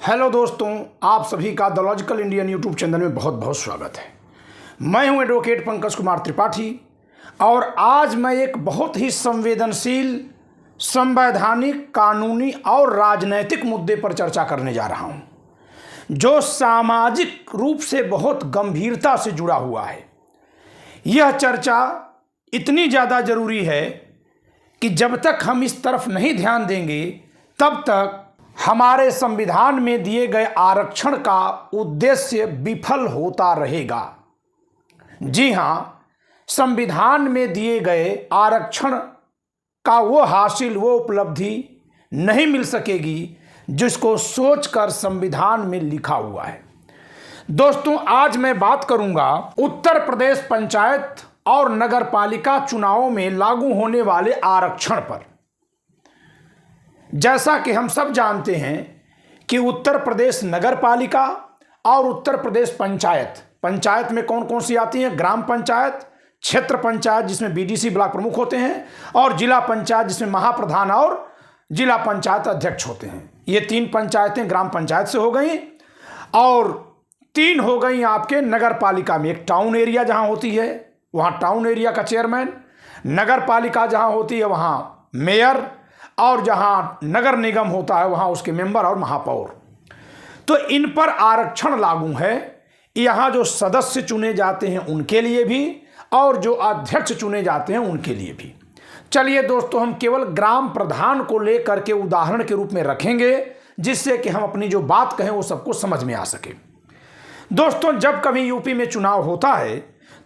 Hello दोस्तों, आप सभी का the logical Indian YouTube channel में बहुत बहुत स्वागत है। मैं हूं एडवोकेट पंकज कुमार त्रिपाठी और आज मैं एक बहुत ही संवेदनशील, संवैधानिक, कानूनी और राजनैतिक मुद्दे पर चर्चा करने जा रहा हूं, जो सामाजिक रूप से बहुत गंभीरता से जुड़ा हुआ है। यह चर्चा इतनी ज़्यादा ज़रूरी है कि जब तक हम इस तरफ नहीं ध्यान देंगे तब तक हमारे संविधान में दिए गए आरक्षण का उद्देश्य विफल होता रहेगा। जी हाँ, संविधान में दिए गए आरक्षण का वो उपलब्धि नहीं मिल सकेगी जिसको सोचकर संविधान में लिखा हुआ है। दोस्तों, आज मैं बात करूंगा उत्तर प्रदेश पंचायत और नगरपालिका चुनावों में लागू होने वाले आरक्षण पर। जैसा कि हम सब जानते हैं कि उत्तर प्रदेश नगरपालिका और उत्तर प्रदेश पंचायत में कौन कौन सी आती हैं? ग्राम पंचायत, क्षेत्र पंचायत जिसमें बीडीसी ब्लॉक प्रमुख होते हैं, और जिला पंचायत जिसमें महाप्रधान और जिला पंचायत अध्यक्ष होते हैं। ये 3 पंचायतें ग्राम पंचायत से हो गई और 3 हो गई आपके नगर पालिका में। एक टाउन एरिया जहां होती है वहां टाउन एरिया का चेयरमैन, नगर पालिका जहां होती है वहां मेयर, और जहां नगर निगम होता है वहां उसके मेंबर और महापौर। तो इन पर आरक्षण लागू है। यहां जो सदस्य चुने जाते हैं उनके लिए भी और जो अध्यक्ष चुने जाते हैं उनके लिए भी। चलिए दोस्तों, हम केवल ग्राम प्रधान को लेकर के उदाहरण के रूप में रखेंगे जिससे कि हम अपनी जो बात कहें वो सबको समझ में आ सके। दोस्तों, जब कभी यूपी में चुनाव होता है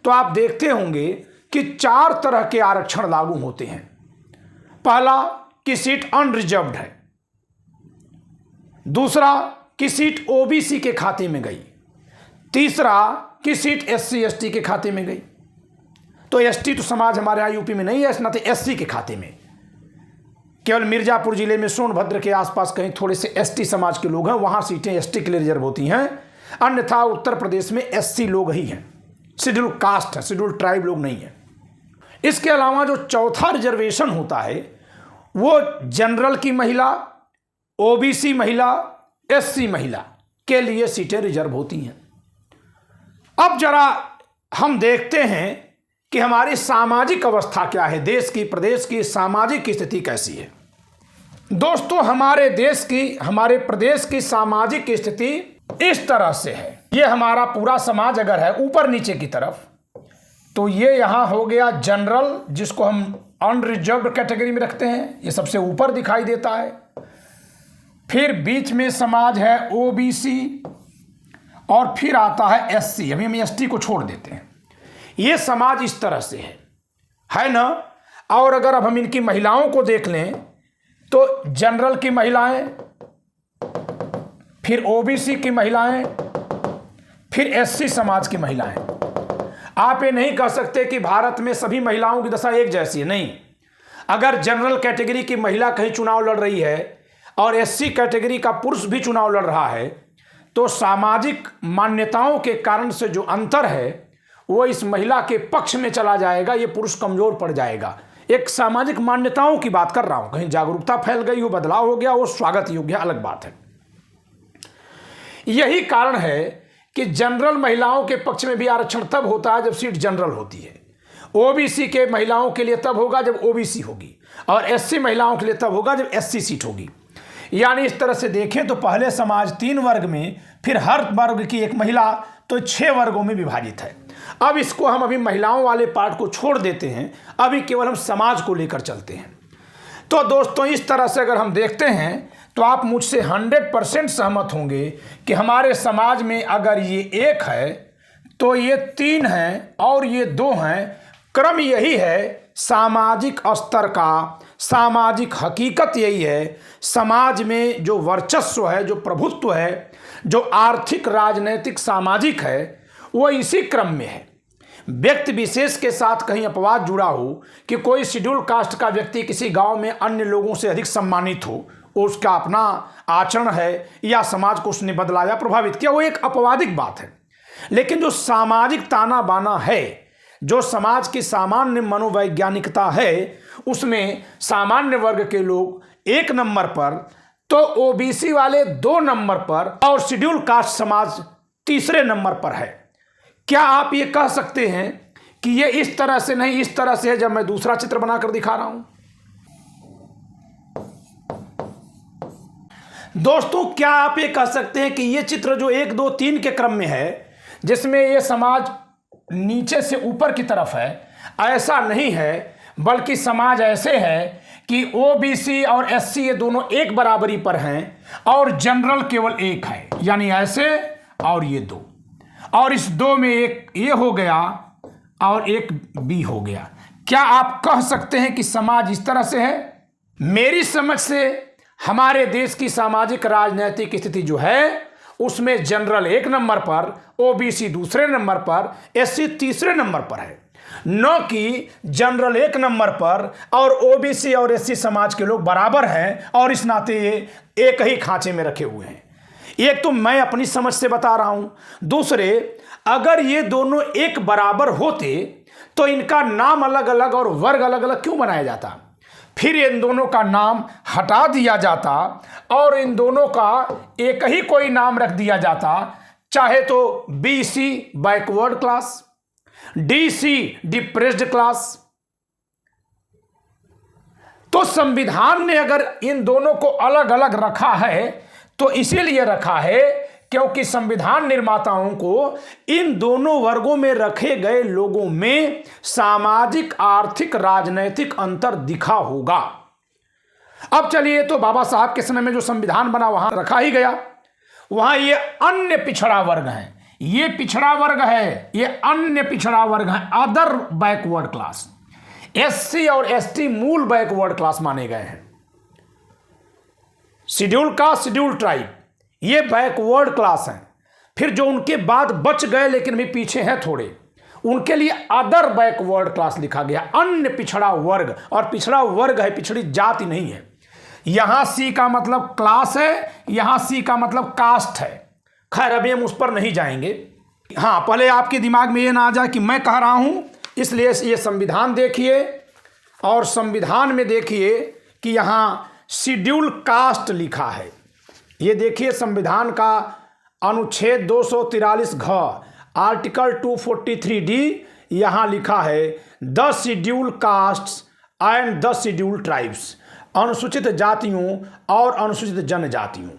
तो आप देखते होंगे कि 4 तरह के आरक्षण लागू होते हैं। पहला कि सीट अनरिजर्व्ड है, दूसरा कि सीट ओबीसी के खाते में गई, तीसरा कि सीट एससी एसटी के खाते में गई। तो एसटी तो समाज हमारे यहाँ यूपी में नहीं है, ना तो एससी के खाते में। केवल मिर्जापुर जिले में सोनभद्र के आसपास कहीं थोड़े से एसटी समाज के लोग हैं, वहां सीटें एसटी के लिए रिजर्व होती हैं। अन्यथा उत्तर प्रदेश में एससी लोग ही हैं, शेड्यूल कास्ट है, शेड्यूल ट्राइब लोग नहीं है। इसके अलावा जो चौथा रिजर्वेशन होता है वो जनरल की महिला, ओबीसी महिला, एससी महिला के लिए सीटें रिजर्व होती हैं। अब जरा हम देखते हैं कि हमारी सामाजिक अवस्था क्या है, देश की, प्रदेश की सामाजिक स्थिति कैसी है। दोस्तों, हमारे प्रदेश की सामाजिक स्थिति इस तरह से है। ये हमारा पूरा समाज अगर है ऊपर नीचे की तरफ, तो ये यहां हो गया जनरल, जिसको हम अनरिजर्व्ड कैटेगरी में रखते हैं, ये सबसे ऊपर दिखाई देता है। फिर बीच में समाज है ओबीसी और फिर आता है एससी। अभी हम एसटी को छोड़ देते हैं। ये समाज इस तरह से है ना। और अगर अब हम इनकी महिलाओं को देख लें तो जनरल की महिलाएं, फिर ओबीसी की महिलाएं, फिर एससी समाज की महिलाएं। आप ये नहीं कह सकते कि भारत में सभी महिलाओं की दशा एक जैसी है, नहीं। अगर जनरल कैटेगरी की महिला कहीं चुनाव लड़ रही है और एससी कैटेगरी का पुरुष भी चुनाव लड़ रहा है तो सामाजिक मान्यताओं के कारण से जो अंतर है वो इस महिला के पक्ष में चला जाएगा, ये पुरुष कमजोर पड़ जाएगा। एक सामाजिक मान्यताओं की बात कर रहा हूं। कहीं जागरूकता फैल गई हो, बदलाव हो गया, वो स्वागत योग्य अलग बात है। यही कारण है कि जनरल महिलाओं के पक्ष में भी आरक्षण तब होता है जब सीट जनरल होती है। ओबीसी के महिलाओं के लिए तब होगा जब ओबीसी होगी, और एससी महिलाओं के लिए तब होगा जब एससी सीट होगी। यानी इस तरह से देखें तो पहले समाज 3 वर्ग में, फिर हर वर्ग की एक महिला, तो 6 वर्गों में विभाजित है। अब इसको हम अभी महिलाओं वाले पार्ट को छोड़ देते हैं, अभी केवल हम समाज को लेकर चलते हैं। तो दोस्तों, इस तरह से अगर हम देखते हैं तो आप मुझसे 100% सहमत होंगे कि हमारे समाज में अगर ये 1 है तो ये 3 हैं और ये 2 हैं। क्रम यही है सामाजिक स्तर का, सामाजिक हकीकत यही है। समाज में जो वर्चस्व है, जो प्रभुत्व है, जो आर्थिक, राजनैतिक, सामाजिक है, वो इसी क्रम में है। व्यक्ति विशेष के साथ कहीं अपवाद जुड़ा हो कि कोई शेड्यूल कास्ट का व्यक्ति किसी गांव में अन्य लोगों से अधिक सम्मानित हो, उसका अपना आचरण है या समाज को उसने बदलाया, प्रभावित किया, वो एक अपवादिक बात है। लेकिन जो सामाजिक ताना बाना है, जो समाज की सामान्य मनोवैज्ञानिकता है, उसमें सामान्य वर्ग के लोग 1 नंबर पर तो ओबीसी वाले 2 नंबर पर और शेड्यूल कास्ट समाज तीसरे नंबर पर है। क्या आप ये कह सकते हैं कि ये इस तरह से नहीं, इस तरह से है, जब मैं दूसरा चित्र बनाकर दिखा रहा हूं? दोस्तों, क्या आप ये कह सकते हैं कि ये चित्र जो 1 2 3 के क्रम में है, जिसमें ये समाज नीचे से ऊपर की तरफ है, ऐसा नहीं है, बल्कि समाज ऐसे है कि ओबीसी और एससी ये दोनों एक बराबरी पर हैं और जनरल केवल एक है, यानी ऐसे और ये 2, और इस 2 में एक ये हो गया और एक बी हो गया। क्या आप कह सकते हैं कि समाज इस तरह से है? मेरी समझ से हमारे देश की सामाजिक राजनीतिक स्थिति जो है, उसमें जनरल 1 नंबर पर, ओबीसी दूसरे नंबर पर, एससी तीसरे नंबर पर है, न कि जनरल 1 नंबर पर और ओबीसी और एससी समाज के लोग बराबर हैं और इस नाते ये एक ही खांचे में रखे हुए हैं। एक तो मैं अपनी समझ से बता रहा हूं, दूसरे, अगर ये दोनों एक बराबर होते तो इनका नाम अलग अलग और वर्ग अलग अलग क्यों बनाया जाता? फिर इन दोनों का नाम हटा दिया जाता और इन दोनों का एक ही कोई नाम रख दिया जाता, चाहे तो BC backward class, DC depressed class. तो संविधान ने अगर इन दोनों को अलग अलग रखा है तो इसीलिए रखा है क्योंकि संविधान निर्माताओं को इन दोनों वर्गों में रखे गए लोगों में सामाजिक, आर्थिक, राजनैतिक अंतर दिखा होगा। अब चलिए, तो बाबा साहब के समय में जो संविधान बना वहां रखा ही गया, वहां ये अन्य पिछड़ा वर्ग है, ये पिछड़ा वर्ग है, ये अन्य पिछड़ा वर्ग है, अदर बैकवर्ड क्लास। एससी और एसटी मूल बैकवर्ड क्लास माने गए हैं। शेड्यूल कास्ट, शेड्यूल ट्राइब ये बैकवर्ड क्लास हैं। फिर जो उनके बाद बच गए लेकिन भी पीछे हैं थोड़े, उनके लिए अदर बैकवर्ड क्लास लिखा गया, अन्य पिछड़ा वर्ग। और पिछड़ा वर्ग है, पिछड़ी जाति नहीं है। यहां सी का मतलब क्लास है, यहां सी का मतलब कास्ट है। खैर, अभी हम उस पर नहीं जाएंगे। हाँ, पहले आपके दिमाग में ये ना आ जाए कि मैं कह रहा हूं, इसलिए ये संविधान देखिए और संविधान में देखिए कि यहां शेड्यूल कास्ट लिखा है। ये देखिए संविधान का अनुच्छेद 243 घ आर्टिकल 243D, यहां लिखा है the schedule castes and the schedule tribes, अनुसूचित जातियों और अनुसूचित जनजातियों।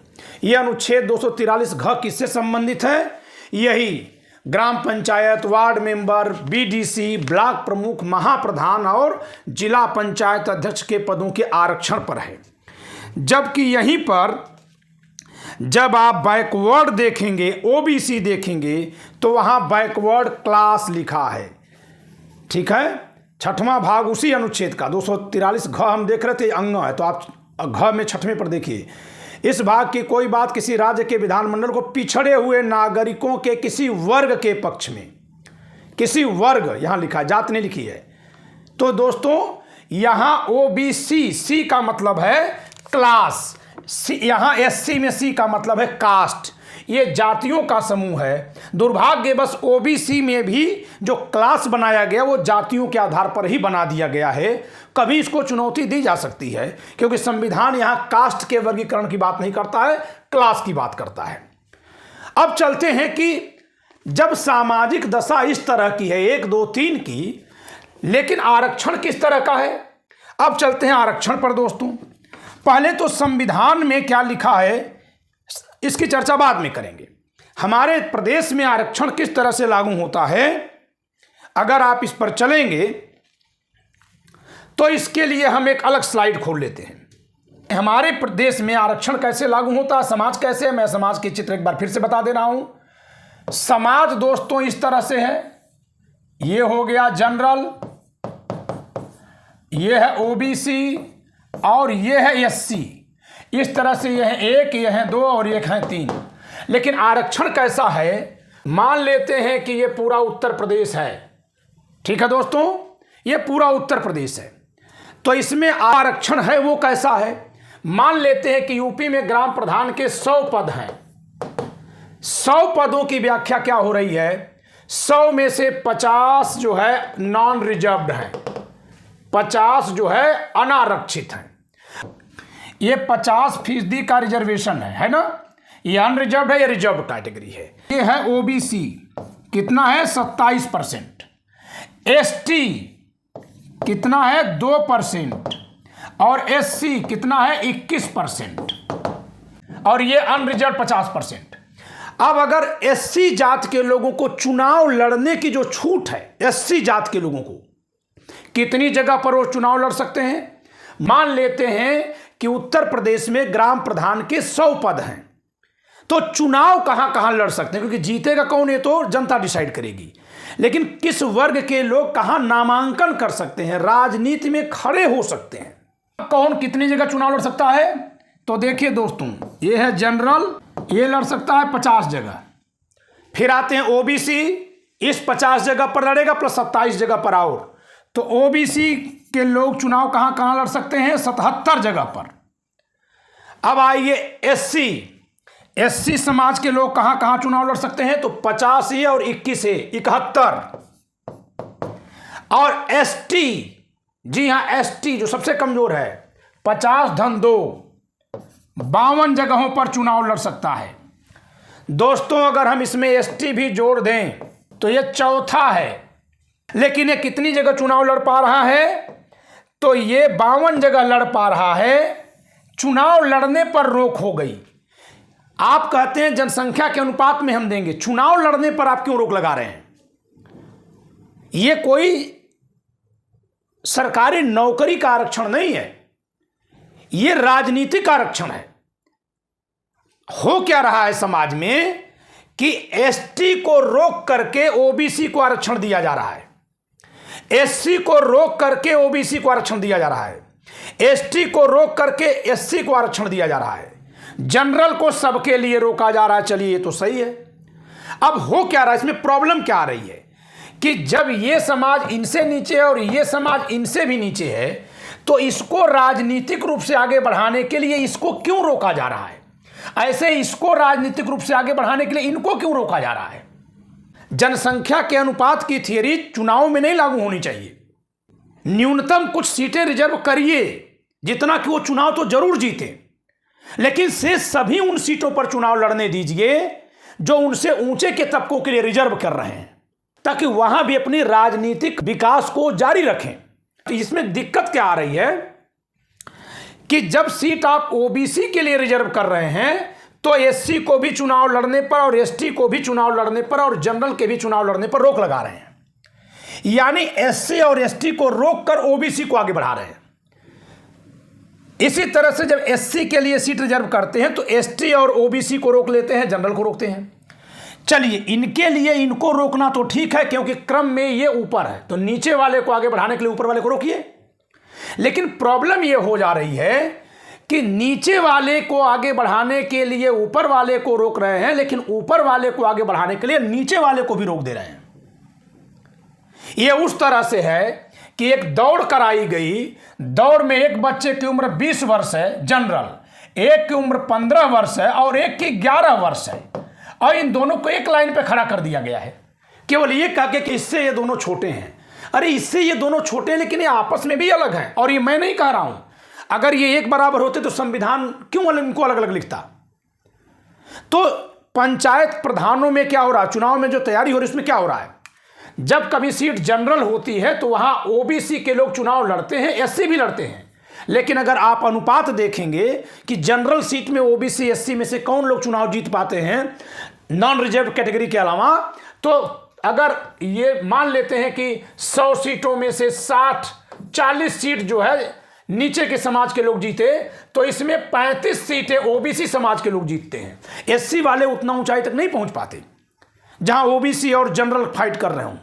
यह अनुच्छेद 243 घ किससे संबंधित है? यही ग्राम panchayat, ward member, BDC, block प्रमुख, महाप्रधान और जिला पंचायत अध्यक्ष के पदों के आरक्षण पर है। जबकि यहीं पर जब आप बैकवर्ड देखेंगे, ओबीसी देखेंगे, तो वहां बैकवर्ड क्लास लिखा है। ठीक है, 6वां भाग उसी अनुच्छेद का 243 घ हम देख रहे थे, अंग है, तो आप घ में 6वें पर देखिए। इस भाग की कोई बात किसी राज्य के विधानमंडल को पिछड़े हुए नागरिकों के किसी वर्ग के पक्ष में, किसी वर्ग, यहां लिखा, जात नहीं लिखी है। तो दोस्तों, यहां ओबीसी, सी का मतलब है क्लास, यहां एससी में सी का मतलब है कास्ट। ये जातियों का समूह है। दुर्भाग्यवश ओबीसी में भी जो क्लास बनाया गया वो जातियों के आधार पर ही बना दिया गया है। कभी इसको चुनौती दी जा सकती है क्योंकि संविधान यहां कास्ट के वर्गीकरण की बात नहीं करता है, क्लास की बात करता है। अब चलते हैं कि जब सामाजिक दशा इस तरह की है 1 2 3 की, लेकिन आरक्षण किस तरह का है? अब चलते हैं आरक्षण पर दोस्तों। पहले तो संविधान में क्या लिखा है इसकी चर्चा बाद में करेंगे। हमारे प्रदेश में आरक्षण किस तरह से लागू होता है, अगर आप इस पर चलेंगे तो इसके लिए हम एक अलग स्लाइड खोल लेते हैं। हमारे प्रदेश में आरक्षण कैसे लागू होता है, समाज कैसे है, मैं समाज के चित्र एक बार फिर से बता दे रहा हूं। समाज दोस्तों इस तरह से है, ये हो गया जनरल, ये है ओबीसी और ये है एससी। इस तरह से यह है 1, यह है 2 और एक है 3। लेकिन आरक्षण कैसा है, मान लेते हैं कि यह पूरा उत्तर प्रदेश है। ठीक है दोस्तों, यह पूरा उत्तर प्रदेश है, तो इसमें आरक्षण है वो कैसा है। मान लेते हैं कि यूपी में ग्राम प्रधान के 100 पद हैं। 100 पदों की व्याख्या क्या हो रही है, 100 में से 50 जो है नॉन रिजर्व्ड हैं, 50 जो है अनारक्षित हैं। ये 50% का रिजर्वेशन है ना। ये अनरिजर्व है, ये रिजर्व कैटेगरी है। ये है ओबीसी, कितना है 27%। एसटी कितना है 2%। और एससी कितना है 21%। और ये अनरिजर्व 50%। अब अगर एससी जात के लोगों को चुनाव लड़ने की जो छूट है, एससी जात के लोगों को कितनी जगह पर वो चुनाव लड़ सकते हैं। मान लेते हैं कि उत्तर प्रदेश में ग्राम प्रधान के 100 पद हैं, तो चुनाव कहां कहां लड़ सकते हैं, क्योंकि जीतेगा कौन ये तो जनता डिसाइड करेगी। लेकिन किस वर्ग के लोग कहां नामांकन कर सकते हैं, राजनीति में खड़े हो सकते हैं, कौन कितनी जगह चुनाव लड़ सकता है। तो देखिए दोस्तों, ये है जनरल, ये लड़ सकता है 50 जगह। फिर आते हैं ओबीसी, इस 50 जगह पर लड़ेगा प्लस 27 जगह पर और। तो ओबीसी के लोग चुनाव कहां कहां लड़ सकते हैं, 77 जगह पर। अब आइए एससी, एससी समाज के लोग कहां कहां चुनाव लड़ सकते हैं, तो 50 ही और 21 है 71। और एसटी, जी हां एसटी जो सबसे कमजोर है, 50-2 52 जगहों पर चुनाव लड़ सकता है। दोस्तों अगर हम इसमें एसटी भी जोड़ दें तो यह चौथा है। लेकिन ये कितनी जगह चुनाव लड़ पा रहा है, तो ये 52 जगह लड़ पा रहा है। चुनाव लड़ने पर रोक हो गई। आप कहते हैं जनसंख्या के अनुपात में हम देंगे, चुनाव लड़ने पर आप क्यों रोक लगा रहे हैं। ये कोई सरकारी नौकरी का आरक्षण नहीं है, ये राजनीतिक आरक्षण है। हो क्या रहा है समाज में कि एसटी को रोक करके ओबीसी को आरक्षण दिया जा रहा है, एससी को रोक करके ओबीसी को आरक्षण दिया जा रहा है, एसटी को रोक करके एससी को आरक्षण दिया जा रहा है, जनरल को सबके लिए रोका जा रहा है। चलिए ये तो सही है। अब हो क्या रहा है, इसमें प्रॉब्लम क्या आ रही है कि जब ये समाज इनसे नीचे है और ये समाज इनसे भी नीचे है, तो इसको राजनीतिक रूप से आगे बढ़ाने के लिए इसको क्यों रोका जा रहा है, ऐसे इसको राजनीतिक रूप से आगे बढ़ाने के लिए इनको क्यों रोका जा रहा है। जनसंख्या के अनुपात की थियरी चुनाव में नहीं लागू होनी चाहिए। न्यूनतम कुछ सीटें रिजर्व करिए, जितना कि वो चुनाव तो जरूर जीते, लेकिन से सभी उन सीटों पर चुनाव लड़ने दीजिए जो उनसे ऊंचे के तबकों के लिए रिजर्व कर रहे हैं, ताकि वहां भी अपनी राजनीतिक विकास को जारी रखें। तो इसमें दिक्कत क्या आ रही है कि जब सीट आप ओबीसी के लिए रिजर्व कर रहे हैं, तो एससी को भी चुनाव लड़ने पर और एसटी को भी चुनाव लड़ने पर और जनरल के भी चुनाव लड़ने पर रोक लगा रहे हैं। यानी एससी और एसटी को रोक कर ओबीसी को आगे बढ़ा रहे हैं। इसी तरह से जब एससी के लिए सीट रिजर्व करते हैं तो एसटी और ओबीसी को रोक लेते हैं, जनरल को रोकते हैं। चलिए इनके लिए इनको रोकना तो ठीक है, क्योंकि क्रम में ये ऊपर है, तो नीचे वाले को आगे बढ़ाने के लिए ऊपर वाले को रोकिए। लेकिन प्रॉब्लम ये हो जा रही है कि नीचे वाले को आगे बढ़ाने के लिए ऊपर वाले को रोक रहे हैं, लेकिन ऊपर वाले को आगे बढ़ाने के लिए नीचे वाले को भी रोक दे रहे हैं। यह उस तरह से है कि एक दौड़ कराई गई, दौड़ में एक बच्चे की उम्र 20 वर्ष है जनरल, एक की उम्र 15 वर्ष है और एक की 11 वर्ष है, और इन दोनों को एक लाइन पे खड़ा कर दिया गया है, केवल ये कह के कि इससे ये दोनों छोटे हैं। अरे इससे ये दोनों छोटे हैं, लेकिन ये आपस में भी अलग हैं। और ये मैं नहीं कह रहा हूं, अगर ये एक बराबर होते तो संविधान क्यों इनको अलग अलग लिखता। तो पंचायत प्रधानों में क्या हो रहा है, चुनाव में जो तैयारी हो रही है उसमें क्या हो रहा है, जब कभी सीट जनरल होती है तो वहां ओबीसी के लोग चुनाव लड़ते हैं, एससी भी लड़ते हैं। लेकिन अगर आप अनुपात देखेंगे कि जनरल सीट में ओबीसी एससी में से कौन लोग चुनाव जीत पाते हैं नॉन रिजर्व कैटेगरी के अलावा, तो अगर ये मान लेते हैं कि 100 सीटों में से 40 सीट जो है नीचे के समाज के लोग जीते, तो इसमें 35 सीटें ओबीसी समाज के लोग जीतते हैं। एससी वाले उतना ऊंचाई तक नहीं पहुंच पाते जहां ओबीसी और जनरल फाइट कर रहे हों।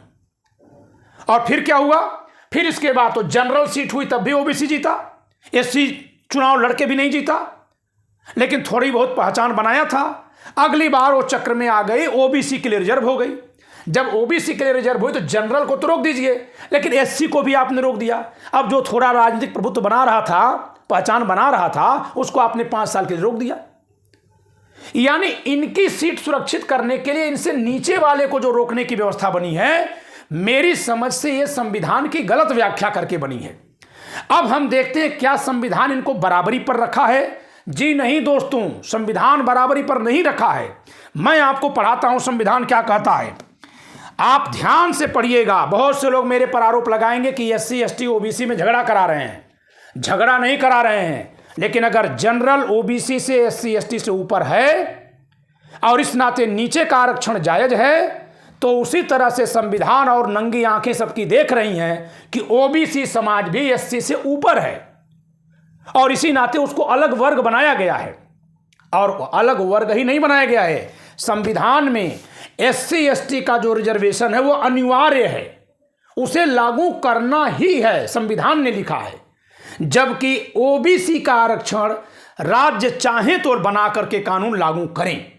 और फिर क्या हुआ, फिर इसके बाद तो जनरल सीट हुई तब भी ओबीसी जीता, एससी चुनाव लड़के भी नहीं जीता, लेकिन थोड़ी बहुत पहचान बनाया था। अगली बार वो चक्र में आ गई, ओबीसी के लिए रिजर्व हो गई। जब ओबीसी के लिए रिजर्व हुई तो जनरल को तो रोक दीजिए, लेकिन एससी को भी आपने रोक दिया। अब जो थोड़ा राजनीतिक प्रभुत्व बना रहा था, पहचान बना रहा था, उसको आपने 5 साल के लिए रोक दिया। यानी इनकी सीट सुरक्षित करने के लिए इनसे नीचे वाले को जो रोकने की व्यवस्था बनी है, मेरी समझ से यह संविधान की गलत व्याख्या करके बनी है। अब हम देखते हैं क्या संविधान इनको बराबरी पर रखा है। जी नहीं दोस्तों, संविधान बराबरी पर नहीं रखा है। मैं आपको पढ़ाता हूं संविधान क्या कहता है, आप ध्यान से पढ़िएगा। बहुत से लोग मेरे पर आरोप लगाएंगे कि SC ST OBC में झगड़ा करा रहे हैं। झगड़ा नहीं करा रहे हैं, लेकिन अगर जनरल OBC से SC ST से ऊपर है और इस नाते नीचे का आरक्षण जायज है, तो उसी तरह से संविधान और नंगी आंखें सबकी देख रही हैं कि OBC समाज भी SC से ऊपर है और इसी नाते उसको अलग वर्ग बनाया गया है। और अलग वर्ग ही नहीं बनाया गया है, संविधान में SC ST का जो रिजर्वेशन है वो अनिवार्य है, उसे लागू करना ही है, संविधान ने लिखा है। जबकि OBC का आरक्षण राज्य चाहे तो बना करके कानून लागू करें।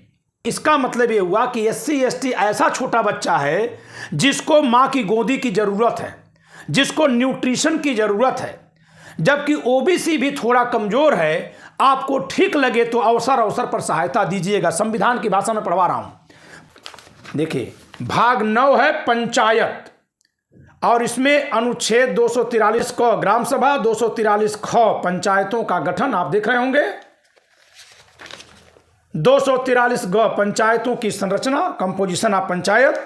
इसका मतलब ये हुआ कि SC ST ऐसा छोटा बच्चा है जिसको माँ की गोदी की ज़रूरत है, जिसको न्यूट्रिशन की ज़रूरत है। जबकि OBC भी थोड़ा कमज़ोर है, आपको ठीक लगे तो अवसर अवसर पर सहायता दीजिएगा। संविधान की भाषा में पढ़वा रहा हूँ। देखिए, भाग 9 है पंचायत, और इसमें अनुच्छेद 243 क ग्राम सभा, 243 ख पंचायतों का गठन आप देख रहे होंगे। 243 ग पंचायतों की संरचना, कंपोजिशन ऑफ पंचायत।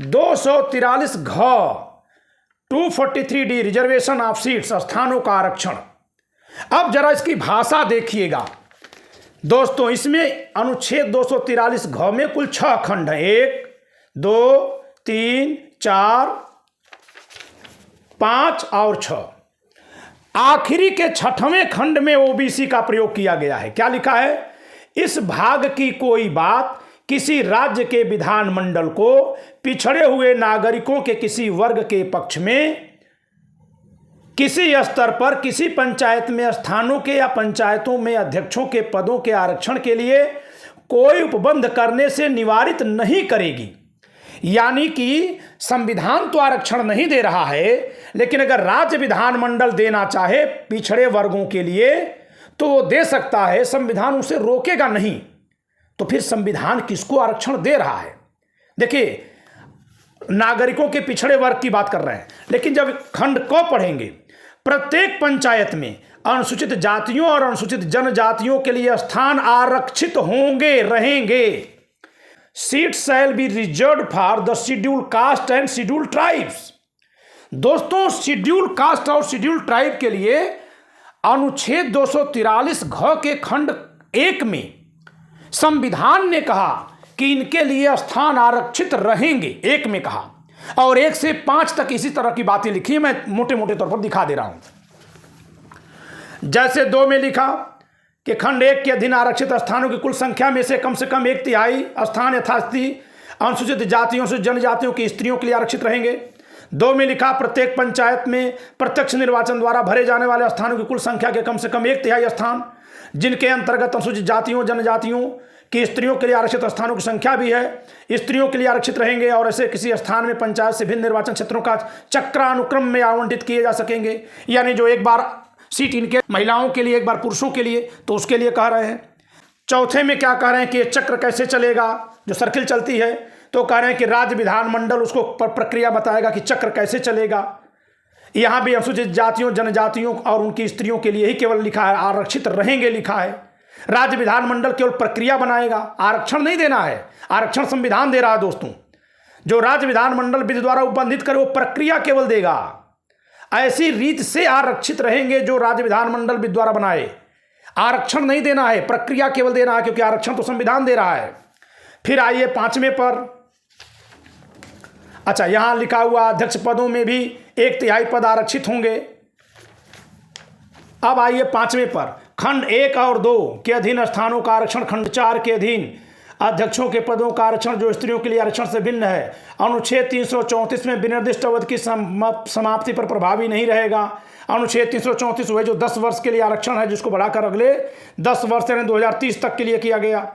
243 घ 243D रिजर्वेशन ऑफ सीट्स, स्थानों का आरक्षण। अब जरा इसकी भाषा देखिएगा दोस्तों। इसमें अनुच्छेद 243 घ में कुल 6 खंड हैं। 1 2 3 4 5 और 6। आखिरी के 6वें खंड में OBC का प्रयोग किया गया है। क्या लिखा है? इस भाग की कोई बात किसी राज्य के विधानमंडल को पिछड़े हुए नागरिकों के किसी वर्ग के पक्ष में किसी स्तर पर किसी पंचायत में स्थानों के या पंचायतों में अध्यक्षों के पदों के आरक्षण के लिए कोई उपबंध करने से निवारित नहीं करेगी। यानी कि संविधान तो आरक्षण नहीं दे रहा है, लेकिन अगर राज्य विधानमंडल देना चाहे पिछड़े वर्गों के लिए तो वो दे सकता है, संविधान उसे रोकेगा नहीं। तो फिर संविधान किसको आरक्षण दे रहा है? देखिए, नागरिकों के पिछड़े वर्ग की बात कर रहे हैं, लेकिन जब खंड को पढ़ेंगे, प्रत्येक पंचायत में अनुसूचित जातियों और अनुसूचित जनजातियों के लिए स्थान आरक्षित होंगे, रहेंगे। Seat shall be reserved for the schedule caste and schedule tribes. दोस्तों, शेड्यूल कास्ट और शेड्यूल ट्राइब के लिए अनुच्छेद 243 घ के खंड 1 में संविधान ने कहा कि इनके लिए स्थान आरक्षित रहेंगे, 1 में कहा, और 1 से 5 तक इसी तरह की बातें लिखी है। मैं मोटे मोटे तौर पर दिखा दे रहा हूं। जैसे 2 में लिखा कि खंड 1 के अधीन आरक्षित स्थानों की कुल संख्या में से कम 1/3 स्थान यथास्थिति अनुसूचित जातियों से जनजातियों की स्त्रियों के लिए आरक्षित रहेंगे। 2 में लिखा प्रत्येक पंचायत में प्रत्यक्ष निर्वाचन द्वारा भरे जाने वाले स्थानों की कुल संख्या के कम से कम 1/3 स्थान जिनके अंतर्गत अनुसूचित जातियों जनजातियों की स्त्रियों के लिए आरक्षित स्थानों की संख्या भी है, स्त्रियों के लिए आरक्षित रहेंगे। और ऐसे किसी स्थान में पंचायत से भिन्न निर्वाचन क्षेत्रों का चक्रानुक्रम में आवंटित किए जा सकेंगे। यानी जो एक बार सीट इनके महिलाओं के लिए, एक बार पुरुषों के लिए, तो उसके लिए कह रहे हैं। 4 में क्या कह रहे हैं कि चक्र कैसे चलेगा, जो सर्किल चलती है, तो कह रहे हैं कि राज्य विधानमंडल उसको प्रक्रिया बताएगा कि चक्र कैसे चलेगा। यहाँ भी अनुसूचित जातियों जनजातियों और उनकी स्त्रियों के लिए ही केवल लिखा है, आरक्षित रहेंगे लिखा है। राज्य विधानमंडल केवल प्रक्रिया बनाएगा, आरक्षण नहीं देना है। आरक्षण संविधान दे रहा है दोस्तों। जो राज्य विधानमंडल विधि द्वारा उपबंधित करे वो प्रक्रिया केवल देगा। ऐसी रीत से आरक्षित रहेंगे जो राज्य विधानमंडल विधि द्वारा बनाए। आरक्षण नहीं देना है, प्रक्रिया केवल देना है, क्योंकि आरक्षण तो संविधान दे रहा है। फिर आइए 5वें पर। अच्छा, यहां लिखा हुआ अध्यक्ष पदों में भी 1/3 पद आरक्षित होंगे। अब आइए 5वें पर। खंड 1 और 2 के अधीन स्थानों का आरक्षण, खंड 4 के अधीन अध्यक्षों के पदों का आरक्षण जो स्त्रियों के लिए आरक्षण से भिन्न है, अनुच्छेद 334 में विनिर्दिष्ट अवधि की समाप्ति पर प्रभावी नहीं रहेगा। अनुच्छेद 334 वह जो 10 वर्ष के लिए आरक्षण है, जिसको बढ़ाकर अगले 10 वर्ष यानी 2030 तक के लिए किया गया।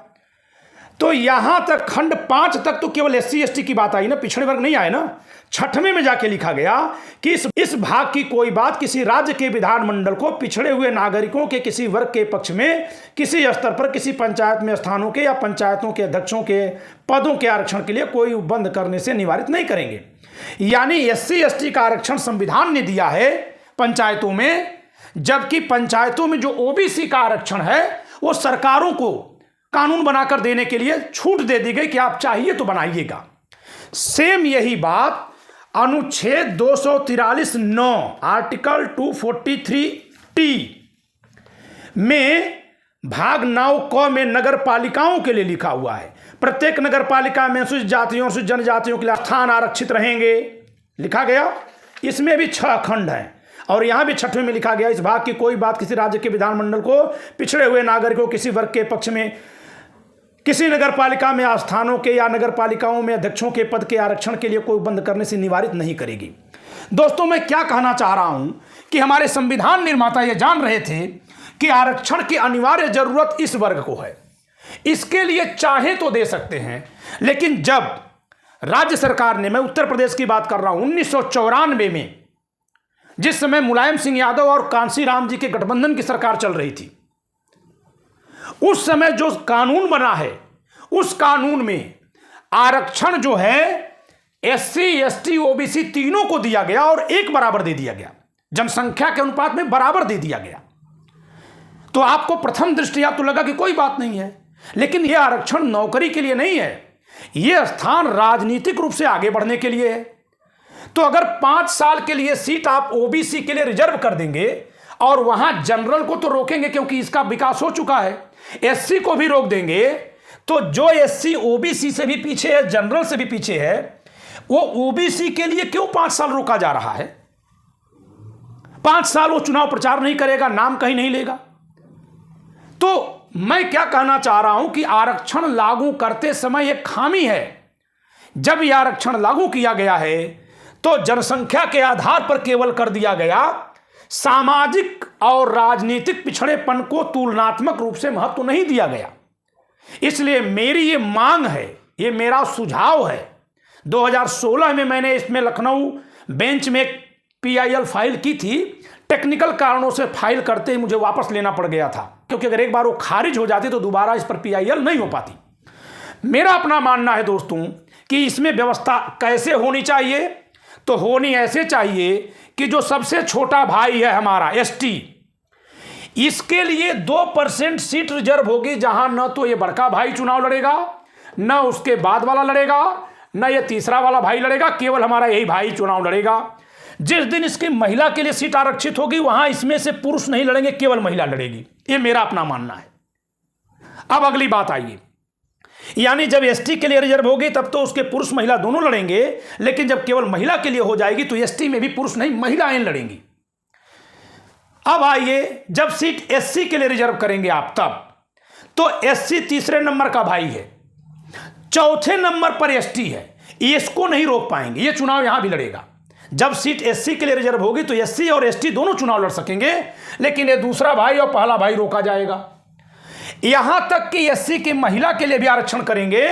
तो यहां तक खंड 5 तक तो केवल SC ST की बात आई ना, पिछड़े वर्ग नहीं आए ना। 6वें में जाके लिखा गया कि इस भाग की कोई बात किसी राज्य के विधानमंडल को पिछड़े हुए नागरिकों के किसी वर्ग के पक्ष में किसी स्तर पर किसी पंचायत में स्थानों के या पंचायतों के अध्यक्षों के पदों के आरक्षण के लिए कोई उपबंध करने से निवारित नहीं करेंगे। यानी SC ST का आरक्षण संविधान ने दिया है, पंचायतों में, जबकि पंचायतों में जो ओबीसी का आरक्षण है वो सरकारों को कानून बनाकर देने के लिए छूट दे दी गई कि आप चाहिए तो बनाइएगा। सेम यही बात अनुच्छेद 243(9) आर्टिकल 243(t) में भाग 9 क में नगर पालिकाओं के लिए लिखा हुआ है। प्रत्येक नगर पालिका में अनुसूचित जातियों अनुसूचित जनजातियों के लिए स्थान आरक्षित रहेंगे, लिखा गया। इसमें भी 6 खंड हैं और यहाँ भी 6वें में लिखा गया, इस भाग की कोई बात किसी राज्य के विधानमंडल को पिछड़े हुए नागरिकों किसी वर्ग के पक्ष में किसी नगर पालिका में आस्थानों के या नगर पालिकाओं में अध्यक्षों के पद के आरक्षण के लिए कोई बंद करने से निवारित नहीं करेगी। दोस्तों, मैं क्या कहना चाह रहा हूं कि हमारे संविधान निर्माता ये जान रहे थे कि आरक्षण की अनिवार्य जरूरत इस वर्ग को है, इसके लिए चाहे तो दे सकते हैं। लेकिन जब राज्य सरकार ने, मैं उत्तर प्रदेश की बात कर रहा हूं, 1994 में जिस समय मुलायम सिंह यादव और कांशीराम जी के गठबंधन की सरकार चल रही थी, उस समय जो कानून बना है उस कानून में आरक्षण जो है एससी, एसटी, ओबीसी तीनों को दिया गया और एक बराबर दे दिया गया, जनसंख्या के अनुपात में बराबर दे दिया गया। तो आपको प्रथम दृष्टया तो लगा कि कोई बात नहीं है, लेकिन यह आरक्षण नौकरी के लिए नहीं है, यह स्थान राजनीतिक रूप से आगे बढ़ने के लिए है। तो अगर 5 साल के लिए सीट आप ओबीसी के लिए रिजर्व कर देंगे और वहां जनरल को तो रोकेंगे क्योंकि इसका विकास हो चुका है, एससी को भी रोक देंगे, तो जो एससी ओबीसी से भी पीछे है, जनरल से भी पीछे है, वो ओबीसी के लिए क्यों 5 साल रोका जा रहा है? 5 साल वो चुनाव प्रचार नहीं करेगा, नाम कहीं नहीं लेगा। तो मैं क्या कहना चाह रहा हूं कि आरक्षण लागू करते समय एक खामी है। जब यह आरक्षण लागू किया गया है तो जनसंख्या के आधार पर केवल कर दिया गया, सामाजिक और राजनीतिक पिछड़ेपन को तुलनात्मक रूप से महत्व नहीं दिया गया। इसलिए मेरी ये मांग है, ये मेरा सुझाव है। 2016 में मैंने इसमें लखनऊ बेंच में पीआईएल फाइल की थी, टेक्निकल कारणों से फाइल करते ही मुझे वापस लेना पड़ गया था, क्योंकि अगर एक बार वो खारिज हो जाती तो दोबारा इस पर पीआईएल नहीं हो पाती। मेरा अपना मानना है दोस्तों कि इसमें व्यवस्था कैसे होनी चाहिए, तो होनी ऐसे चाहिए कि जो सबसे छोटा भाई है हमारा एसटी, इसके लिए 2% सीट रिजर्व होगी, जहां न तो ये बड़का भाई चुनाव लड़ेगा, न उसके बाद वाला लड़ेगा, न ये तीसरा वाला भाई लड़ेगा, केवल हमारा यही भाई चुनाव लड़ेगा। जिस दिन इसकी महिला के लिए सीट आरक्षित होगी वहां इसमें से पुरुष नहीं लड़ेंगे, केवल महिला लड़ेगी। ये मेरा अपना मानना है। अब अगली बात आइए, यानी जब एसटी के लिए रिजर्व होगी तब तो उसके पुरुष महिला दोनों लड़ेंगे, लेकिन जब केवल महिला के लिए हो जाएगी तो एसटी में भी पुरुष नहीं महिलाएं लड़ेंगी। अब आइए, जब सीट एससी के लिए रिजर्व करेंगे आप, तब तो एससी तीसरे नंबर का भाई है, चौथे नंबर पर एसटी है, इसको नहीं रोक पाएंगे, ये चुनाव यहां भी लड़ेगा। जब सीट एससी के लिए रिजर्व होगी तो एससी और एसटी दोनों चुनाव लड़ सकेंगे, लेकिन ये दूसरा भाई और पहला भाई रोका जाएगा। यहां तक कि एससी की महिला के लिए भी आरक्षण करेंगे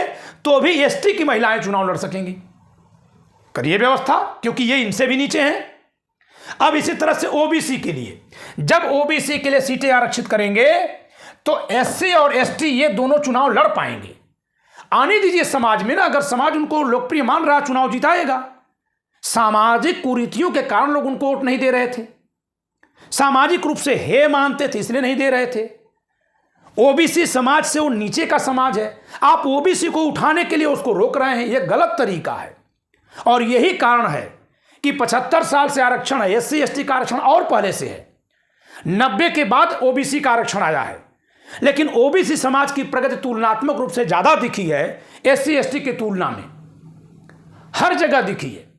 तो भी एसटी की महिलाएं चुनाव लड़ सकेंगी। करिए व्यवस्था, क्योंकि ये इनसे भी नीचे हैं। अब इसी तरह से ओबीसी के लिए, जब ओबीसी के लिए सीटें आरक्षित करेंगे तो एससी और एसटी ये दोनों चुनाव लड़ पाएंगे। आने दीजिए समाज में ना, अगर समाज उनको लोकप्रिय मान रहा, चुनाव जिताएगा। सामाजिक कुरीतियों के कारण लोग उनको वोट नहीं दे रहे थे, सामाजिक रूप से हे मानते थे इसलिए नहीं दे रहे थे। ओबीसी समाज से वो नीचे का समाज है, आप ओबीसी को उठाने के लिए उसको रोक रहे हैं, यह गलत तरीका है। और यही कारण है कि 75 साल से आरक्षण है, एससी एसटी का आरक्षण और पहले से है, 90 के बाद ओबीसी का आरक्षण आया है, लेकिन ओबीसी समाज की प्रगति तुलनात्मक रूप से ज्यादा दिखी है एससी एसटी की तुलना में, हर जगह दिखी है।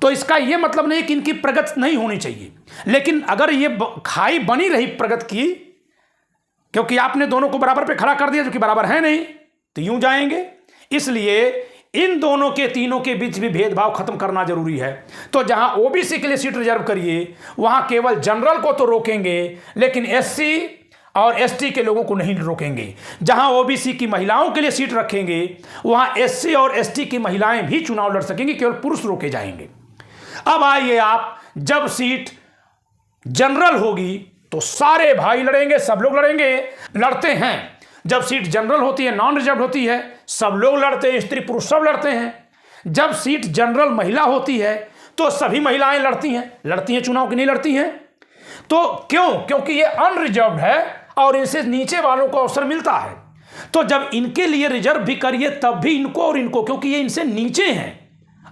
तो इसका यह मतलब नहीं कि इनकी प्रगति नहीं होनी चाहिए, लेकिन अगर ये खाई बनी रही प्रगति की, क्योंकि आपने दोनों को बराबर पे खड़ा कर दिया जो कि बराबर है नहीं, तो यूं जाएंगे। इसलिए इन दोनों के, तीनों के बीच भी भेदभाव खत्म करना जरूरी है। तो जहां ओबीसी के लिए सीट रिजर्व करिए वहां केवल जनरल को तो रोकेंगे, लेकिन एससी और एसटी के लोगों को नहीं रोकेंगे। जहां ओबीसी की महिलाओं के लिए सीट रखेंगे वहां एससी और एसटी की महिलाएं भी चुनाव लड़ सकेंगी, केवल पुरुष रोके जाएंगे। अब आइए आप, जब सीट जनरल होगी तो सारे भाई लड़ेंगे, सब लोग लड़ेंगे, लड़ते हैं। जब सीट जनरल होती है, नॉन रिजर्व होती है, सब लोग लड़ते हैं, स्त्री पुरुष सब लड़ते हैं। जब सीट जनरल महिला होती है तो सभी महिलाएं लड़ती हैं चुनाव की नहीं लड़ती हैं। तो क्यों? क्योंकि ये अनरिजर्व्ड है और इनसे नीचे वालों को अवसर मिलता है। तो जब इनके लिए रिजर्व भी करिए तब भी इनको और इनको, क्योंकि ये इनसे नीचे हैं,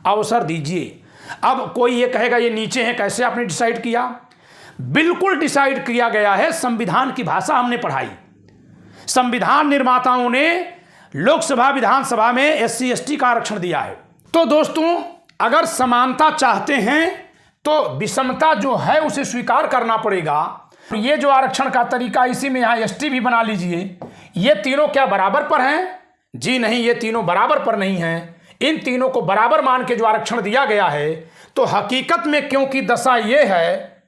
अवसर दीजिए। अब कोई ये कहेगा ये नीचे हैं, कैसे आपने डिसाइड किया? बिल्कुल डिसाइड किया गया है, संविधान की भाषा हमने पढ़ाई। संविधान निर्माताओं ने लोकसभा विधानसभा में एससी एसटी का आरक्षण दिया है। तो दोस्तों, अगर समानता चाहते हैं तो विषमता जो है उसे स्वीकार करना पड़ेगा। ये जो आरक्षण का तरीका, इसी में यहाँ एसटी भी बना लीजिए। ये तीनों क्या बराबर पर हैं? जी नहीं, ये तीनों बराबर पर नहीं हैं। इन तीनों को बराबर मान के जो आरक्षण दिया गया है, तो हकीकत में क्योंकि दशा ये है,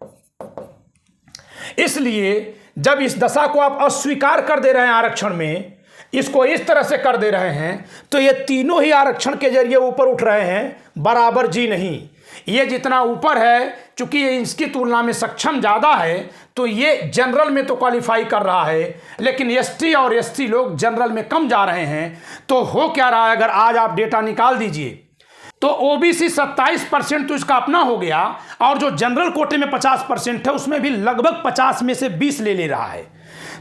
इसलिए जब इस दशा को आप अस्वीकार कर दे रहे हैं आरक्षण में, इसको इस तरह से कर दे रहे हैं, तो ये तीनों ही आरक्षण के जरिए ऊपर उठ रहे हैं, बराबर जी नहीं। ये जितना ऊपर है, चूंकि ये इसकी तुलना में सक्षम ज़्यादा है, तो ये जनरल में तो क्वालिफाई कर रहा है, लेकिन एसटी और एससी लोग जनरल में कम जा रहे हैं। तो हो क्या रहा है, अगर आज आप डेटा निकाल दीजिए तो ओबीसी 27% तो इसका अपना हो गया, और जो जनरल कोटे में 50% है उसमें भी लगभग 50 में से 20 ले रहा है।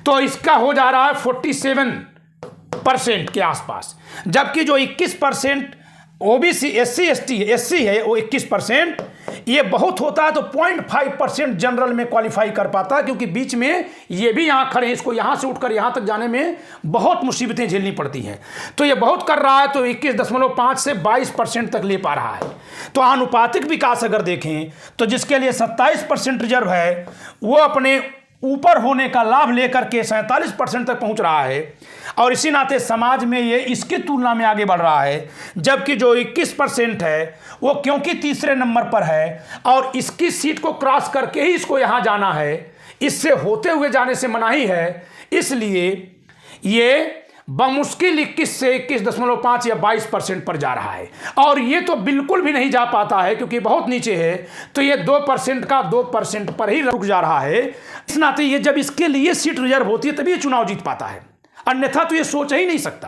तो इसका हो जा रहा है 47% के आसपास, जबकि जो 21% ओबीसी एससी है वो 21%। ये बहुत होता है तो 0.5% जनरल में क्वालिफाई कर पाता है, क्योंकि बीच में ये भी यहाँ खड़े हैं, इसको यहाँ से उठकर यहाँ तक जाने में बहुत मुसीबतें झेलनी पड़ती हैं। तो ये बहुत कर रहा है, तो 21.5 से 22% तक ले पा रहा है। तो आनुपातिक विकास अगर देखें तो जिसके लिए 27% रिजर्व है, वो अपने ऊपर होने का लाभ लेकर के 47% तक पहुंच रहा है, और इसी नाते समाज में ये इसकी तुलना में आगे बढ़ रहा है। जबकि जो 21% है वो क्योंकि तीसरे नंबर पर है और इसकी सीट को क्रॉस करके ही इसको यहाँ जाना है, इससे होते हुए जाने से मनाही है, इसलिए ये बमुश्किल 21 से 21.5 या 22% पर जा रहा है। और ये तो बिल्कुल भी नहीं जा पाता है क्योंकि बहुत नीचे है, तो ये 2% का 2% पर ही रुक जा रहा है। इस नाते ये जब इसके लिए सीट रिजर्व होती है तभी ये चुनाव जीत पाता है, अन्यथा तो ये सोच ही नहीं सकता।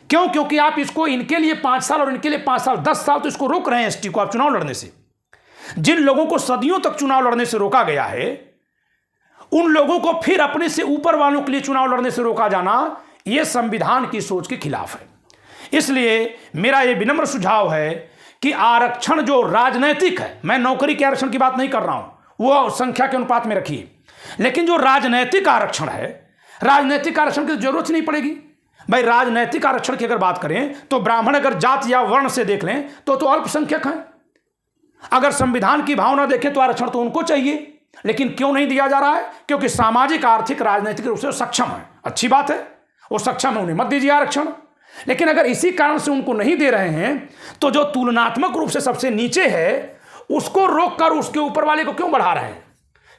क्यों? क्योंकि आप इसको इनके लिए 5 साल और इनके लिए 5 साल 10 साल तो इसको रोक रहे हैं एसटी को आप चुनाव लड़ने से। जिन लोगों को सदियों तक चुनाव लड़ने से रोका गया है, उन लोगों को फिर अपने से ऊपर वालों के लिए चुनाव लड़ने से रोका जाना, यह संविधान की सोच के खिलाफ है। इसलिए मेरा यह विनम्र सुझाव है कि आरक्षण जो राजनैतिक है, मैं नौकरी के आरक्षण की बात नहीं कर रहा हूं, वो संख्या के अनुपात में रखिए, लेकिन जो राजनैतिक आरक्षण है, राजनैतिक आरक्षण की जरूरत ही नहीं पड़ेगी भाई। राजनैतिक आरक्षण की अगर बात करें तो ब्राह्मण अगर जात या वर्ण से देख लें तो अल्पसंख्यक हैं। अगर संविधान की भावना देखें तो आरक्षण तो उनको चाहिए, लेकिन क्यों नहीं दिया जा रहा है? क्योंकि सामाजिक आर्थिक राजनीतिक रूप से सक्षम है, अच्छी बात है, वो सक्षम है, उन्हें मत दीजिए आरक्षण। लेकिन अगर इसी कारण से उनको नहीं दे रहे हैं तो जो तुलनात्मक रूप से सबसे नीचे है उसको रोककर उसके ऊपर वाले को क्यों बढ़ा रहे हैं?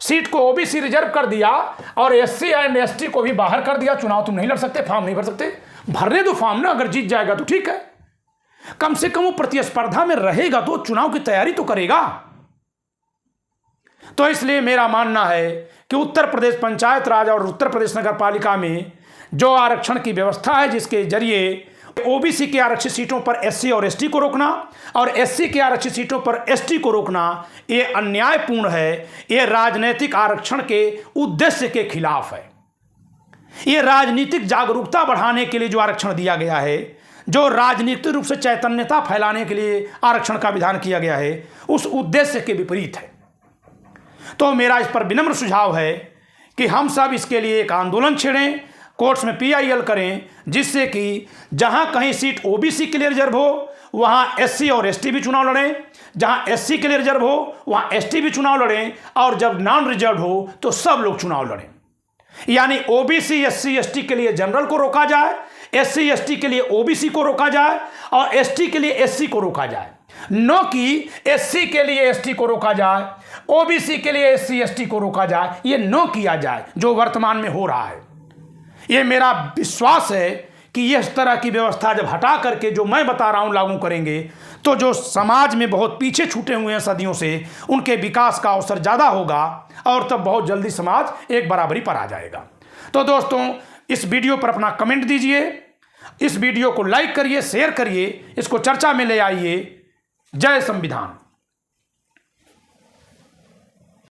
सीट को ओबीसी रिजर्व कर दिया और एससी एंड एसटी को भी बाहर कर दिया। चुनाव तुम नहीं लड़ सकते, फॉर्म नहीं भर सकते, भरने दो फॉर्म ना, अगर जीत जाएगा तो ठीक है, कम से कम वो प्रतिस्पर्धा में रहेगा तो चुनाव की तैयारी तो करेगा। तो इसलिए मेरा मानना है कि उत्तर प्रदेश पंचायत राज और उत्तर प्रदेश नगर पालिका में जो आरक्षण की व्यवस्था है, जिसके जरिए ओबीसी के आरक्षित सीटों पर एससी और एसटी को रोकना और एससी के आरक्षित सीटों पर एसटी को रोकना, ये अन्यायपूर्ण है, ये राजनीतिक आरक्षण के उद्देश्य के खिलाफ है। ये राजनीतिक जागरूकता बढ़ाने के लिए जो आरक्षण दिया गया है, जो राजनीतिक रूप से चैतन्यता फैलाने के लिए आरक्षण का विधान किया गया है, उस उद्देश्य के विपरीत है। तो मेरा इस पर विनम्र सुझाव है कि हम सब इसके लिए एक आंदोलन छेड़ें, कोर्ट्स में पीआईएल करें, जिससे कि जहां कहीं सीट ओबीसी के लिए रिजर्व हो वहां एससी और एसटी भी चुनाव लड़ें, जहां एससी के लिए रिजर्व हो वहां एसटी भी चुनाव लड़ें, और जब नॉन रिजर्व हो तो सब लोग चुनाव लड़ें। यानी ओबीसी एससी एसटी के लिए जनरल को रोका जाए, एससी एसटी के लिए ओबीसी को रोका जाए और एसटी के लिए एससी को रोका जाए, न कि एससी के लिए एसटी को रोका जाए, ओबीसी के लिए एससी एसटी को रोका जाए। ये न किया जाए जो वर्तमान में हो रहा है। ये मेरा विश्वास है कि इस तरह की व्यवस्था जब हटा करके जो मैं बता रहा हूं लागू करेंगे तो जो समाज में बहुत पीछे छूटे हुए हैं सदियों से, उनके विकास का अवसर ज़्यादा होगा और तब बहुत जल्दी समाज एक बराबरी पर आ जाएगा। तो दोस्तों, इस वीडियो पर अपना कमेंट दीजिए, इस वीडियो को लाइक करिए, शेयर करिए, इसको चर्चा में ले आइए। जय संविधान।